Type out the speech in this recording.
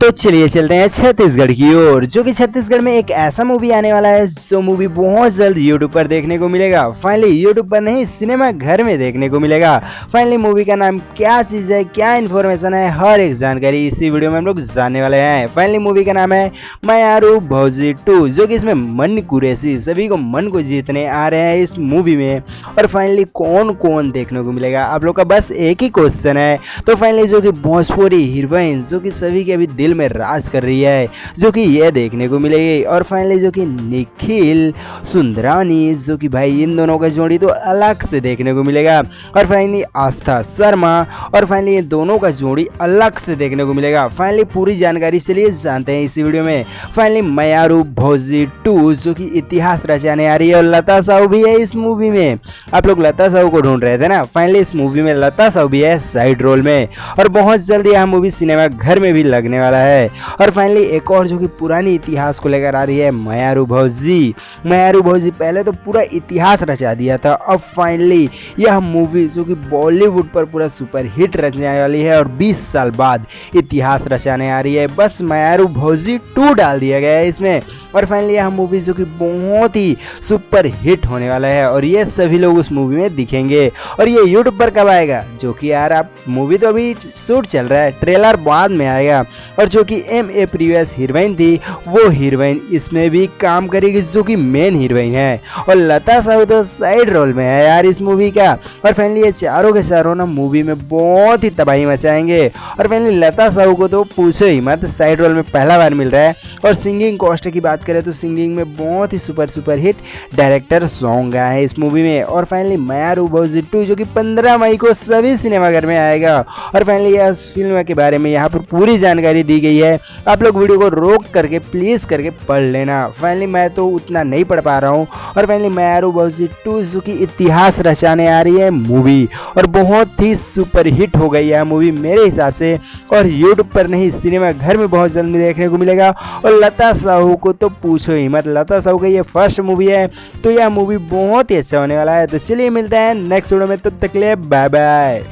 तो चलिए चलते हैं छत्तीसगढ़ की ओर, जो कि छत्तीसगढ़ में एक ऐसा मूवी आने वाला है जो मूवी बहुत जल्द यूट्यूब पर देखने को मिलेगा। फाइनली यूट्यूब पर नहीं, सिनेमा घर में देखने को मिलेगा। फाइनली मूवी का नाम क्या चीज़ है, क्या इन्फॉर्मेशन है, हर एक जानकारी इसी वीडियो में हम लोग जानने वाले हैं। फाइनली मूवी का नाम है मयारू भौजी 2, जो कि इसमें मन कुरैशी सभी को मन को जीतने आ रहे हैं इस मूवी में। और फाइनली कौन कौन देखने को मिलेगा, आप लोग का बस एक ही क्वेश्चन है। तो फाइनली जो कि भोजपुरी हीरोइन जो कि सभी के अभी दिल में राज कर रही है, जो कि ये देखने को मिलेगी। और फाइनली जो कि निखिल सुंदरानी, जो कि भाई इन दोनों का जोड़ी तो अलग से देखने को मिलेगा। और फाइनली आस्था शर्मा, और फाइनली ये दोनों का जोड़ी अलग से देखने को मिलेगा। फाइनली पूरी जानकारी से लिए जानते हैं इसी वीडियो में। फाइनली मयारू भौजी 2 जो कि इतिहास रचाने आ रही है, और लता साहू भी है इस मूवी में। आप लोग लता साहू को ढूंढ रहे थे ना, फाइनली इस मूवी में लता साहू भी है साइड रोल में। और बहुत जल्दी यह मूवी सिनेमा घर में भी लगने वाला है। और फाइनली एक और जो कि पुरानी इतिहास को लेकर आ रही है मयारू भौजी। मयारू भौजी पहले तो पूरा इतिहास रचा दिया था, अब फाइनली यह मूवी जो कि बॉलीवुड पर पूरा सुपर हिट रचने वाली है और 20 साल बाद इतिहास रचाने आ रही है। बस मयारू भौजी 2 डाल दिया गया है इसमें। और फाइनली यह मूवी जो कि बहुत ही सुपर हिट होने वाला है, और ये सभी लोग उस मूवी में दिखेंगे। और ये यूट्यूब पर कब आएगा, जो कि यार आप मूवी तो अभी शूट चल रहा है, ट्रेलर बाद में आएगा। और जो कि MA प्रीवियस हीरोइन थी, वो हीरोइन इसमें भी काम करेगी, जो कि मेन हीरोइन है। और लता साहू तो साइड रोल में है यार इस मूवी का। और फाइनली ये चारों के चारों ना मूवी में बहुत ही तबाही मचाएंगे। और फाइनली लता साहू को तो पूछो ही मत, साइड रोल में पहला बार मिल रहा है। और सिंगिंग कॉस्ट की बात करें तो सिंगिंग में बहुत ही सुपर हिट डायरेक्टर सॉन्ग आए हैं इस मूवी में। और फाइनली मयारू भौजी 2 जो कि 15 मई को सभी सिनेमाघर में आएगा। और फाइनली यह फिल्म के बारे में यहाँ पर पूरी जानकारी दी गई है, आप लोग वीडियो को रोक करके प्लीज़ करके पढ़ लेना। फाइनली मैं तो उतना नहीं पढ़ पा रहा हूँ। और फाइनली मयारू भौजी 2 जो कि इतिहास रचाने आ रही है मूवी, और बहुत ही सुपर हिट हो गई है मूवी मेरे हिसाब से। और यूट्यूब पर नहीं, सिनेमा घर में बहुत जल्दी देखने को मिलेगा। और लता साहू को तो पूछो ही मत, लता साहू का ये फर्स्ट मूवी है, तो यह मूवी बहुत ही अच्छा होने वाला है। तो चलिए मिलते हैं नेक्स्ट वीडियो में, तब तक के लिए बाय बाय।